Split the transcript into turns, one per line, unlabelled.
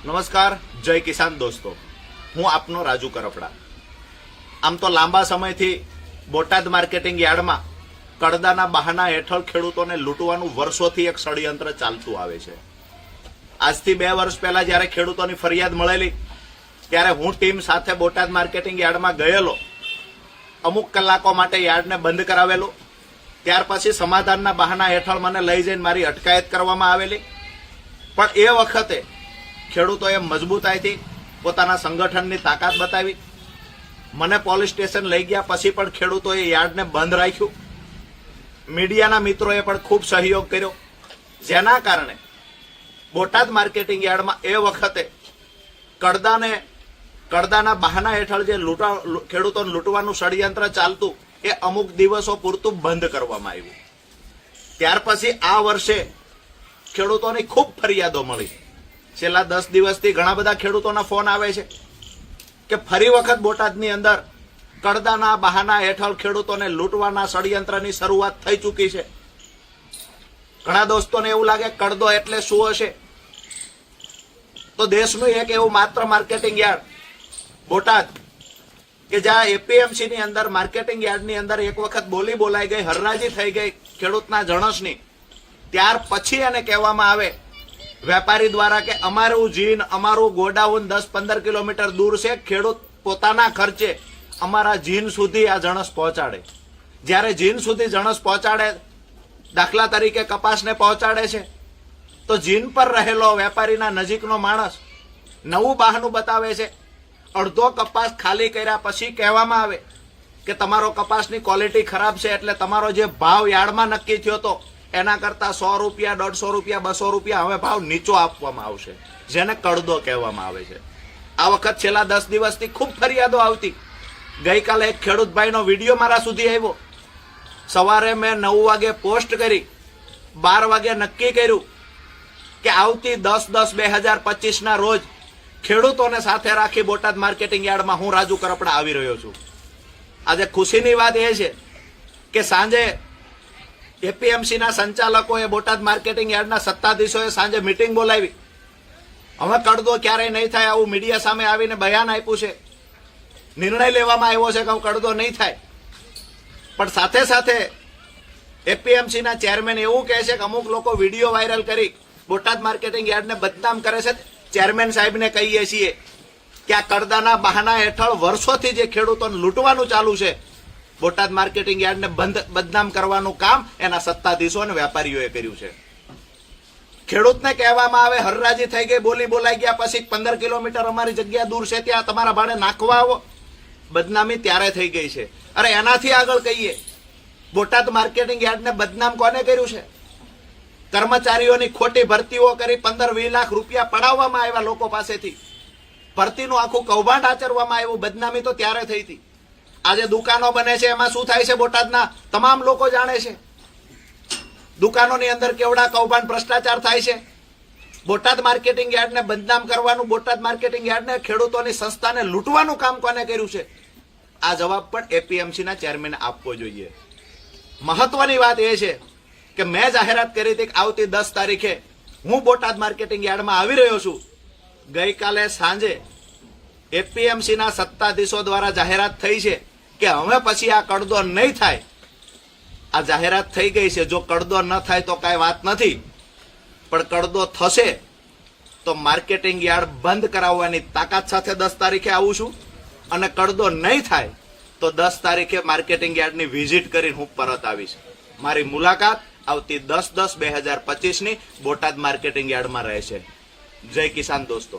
નમસ્કાર, જય કિસાન દોસ્તો. હું આપનો રાજુ કરપડા. આમ તો લાંબા સમયથી બોટાદ માર્કેટિંગ યાર્ડમાં કડદાના બહાના હેઠળ ખેડૂતોને લૂંટવાનું વર્ષોથી એક ષડયંત્ર ચાલતું આવે છે. આજથી 2 વર્ષ પહેલા જ્યારે ખેડૂતોની ફરિયાદ મળેલી ત્યારે હું ટીમ સાથે બોટાદ માર્કેટિંગ યાર્ડમાં ગયેલો. અમુક કલાકો માટે યાર્ડને બંધ કરાવેલું. ત્યાર પછી સમાધાનના બહાના હેઠળ મને લઈ જઈને મારી અટકાયત કરવામાં આવેલી. પણ એ વખતે ખેડૂતોએ મજબૂતાઈથી પોતાના સંગઠનની તાકાત બતાવી. મને પોલીસ સ્ટેશન લઈ ગયા પછી પણ ખેડૂતોએ યાર્ડને બંધ રાખ્યું. મીડિયાના મિત્રોએ પણ ખૂબ સહયોગ કર્યો, જેના કારણે બોટાદ માર્કેટિંગ યાર્ડમાં એ વખતે કડદાના બહાના હેઠળ જે ખેડૂતોને લૂંટવાનું ષડયંત્ર ચાલતું એ અમુક દિવસો પૂરતું બંધ કરવામાં આવ્યું. ત્યાર પછી આ વર્ષે ખેડૂતોની ખૂબ ફરિયાદો મળી. છેલ્લા 10 દિવસથી ઘણા બધા ખેડૂતોના ફોન આવે છે કે ફરી વખત બોટાદની અંદર કડદાના બહાના હેઠળ ખેડૂતોને લૂંટવાના ષડયંત્રની શરૂઆત થઈ ચૂકી છે. ઘણા દોસ્તોને એવું લાગે કડદો એટલે શું હશે, તો દેશનું એક એવું માત્ર માર્કેટિંગ યાર્ડ બોટાદ કે જ્યાં એપીએમસી ની અંદર માર્કેટિંગ યાર્ડની અંદર એક વખત બોલી બોલાઈ ગઈ, હરરાજી થઈ ગઈ ખેડૂતના જણસની. ત્યાર પછી એને કહેવામાં આવે વેપારી દ્વારા કે અમારું જીન, અમારું ગોડાઉન 10-15 કિલોમીટર દૂર છે, ખેડૂત પોતાના ખર્ચે અમારા જીન સુધી આ જણસ પહોંચાડે. જ્યારે જીન સુધી જણસ પહોંચાડે, દાખલા તરીકે કપાસને પહોંચાડે છે, તો જીન પર રહેલો વેપારીના નજીકનો માણસ નવું બહાનું બતાવે છે. અડધો કપાસ ખાલી કર્યા પછી કહેવામાં આવે કે તમારો કપાસની ક્વોલિટી ખરાબ છે, એટલે તમારો જે ભાવ યાર્ડમાં નક્કી થયો હતો એના કરતા 100 રૂપિયા, 150 રૂપિયા, 200 રૂપિયા હવે ભાવ નીચો આપવામાં આવશે, જેને કડદો કહેવામાં આવે છે. આ વખત છેલ્લા 10 દિવસથી ખૂબ ફરિયાદો આવતી. ગઈકાલે એક ખેડૂત ભાઈનો વિડીયો મારા સુધી આવ્યો. સવારે મેં 9 વાગે પોસ્ટ કરી, 12 વાગે નક્કી કર્યું કે આવતી 10/10/2025 ના રોજ ખેડૂતોને સાથે રાખી બોટાદ માર્કેટિંગ યાર્ડમાં હું રાજુ કરપડા આવી રહ્યો છું. આજે ખુશીની વાત એ છે કે સાંજે એપીએમસીના સંચાલકોએ બોટાદ માર્કેટિંગ યાર્ડના સત્તાધીશોએ સાંજે મીટિંગ બોલાવી. હવે કડદો ક્યારેય નહીં થાય આવું મીડિયા સામે આવીને બયાન આપ્યું છે. નિર્ણય લેવામાં આવ્યો છે કે કડદો નહીં થાય. પણ સાથે સાથે એપીએમસીના ચેરમેન એવું કહે છે કે અમુક લોકો વિડીયો વાયરલ કરી બોટાદ માર્કેટિંગ યાર્ડને બદનામ કરે છે. ચેરમેન સાહેબને કહીએ છીએ કે આ કડદાના બહાના હેઠળ વર્ષોથી જે ખેડૂતોને લૂંટવાનું ચાલુ છે, બોટાદ માર્કેટિંગ યાર્ડને બદનામ કરવાનું કામ એના સત્તાધીશો અને વેપારીઓએ કર્યું છે. ખેડૂતને કહેવામાં આવે હરરાજી થઈ ગઈ, બોલી બોલાઈ ગયા પછી 15 કિલોમીટર અમારી જગ્યા દૂર છે, ત્યાં તમારા ભાડે નાખવા આવો. બદનામી ત્યારે થઈ ગઈ છે. અરે એનાથી આગળ કહીએ, બોટાદ માર્કેટિંગ યાર્ડને બદનામ કોને કર્યું છે? કર્મચારીઓની ખોટી ભરતીઓ કરી 15-20 લાખ રૂપિયા પડાવવામાં આવ્યા લોકો પાસેથી. ભરતીનું આખું કૌભાંડ આચરવામાં આવ્યું. બદનામી તો ત્યારે થઈ હતી. આજે દુકાનો બને છે, એમાં શું થાય છે બોટાદના તમામ લોકો જાણે છે. દુકાનોની અંદર કેવડા કૌભાંડ, ભ્રષ્ટાચાર થાય છે. બોટાદ માર્કેટિંગ યાર્ડને બદનામ કરવાનું, બોટાદ માર્કેટિંગ યાર્ડને ખેડૂતોની સંસ્થાને લૂંટવાનું કામ કોને કર્યું છે? આ જવાબ પણ એપીએમસીના ચેરમેને આપવો જોઈએ. મહત્વની વાત એ છે કે મેં જાહેરાત કરી હતી કે આવતી 10 તારીખે હું બોટાદ માર્કેટિંગ યાર્ડમાં આવી રહ્યો છું. ગઈકાલે સાંજે એપીએમસીના સત્તાધીશો દ્વારા જાહેરાત થઈ છે કે હવે પછી આ કડદો નહીં થાય. આ જાહેરાત થઈ ગઈ છે. જો કડદો ન થાય તો કાંઈ વાત નથી, પણ કડદો થશે તો માર્કેટિંગ યાર્ડ બંધ કરાવવાની તાકાત સાથે 10 તારીખે આવું છું. અને કડદો નહીં થાય તો 10 તારીખે માર્કેટિંગ યાર્ડની વિઝિટ કરીને હું પરત આવીશ. મારી મુલાકાત આવતી 10/10/2025 ની બોટાદ માર્કેટિંગ યાર્ડમાં રહેશે. જય કિસાન દોસ્તો.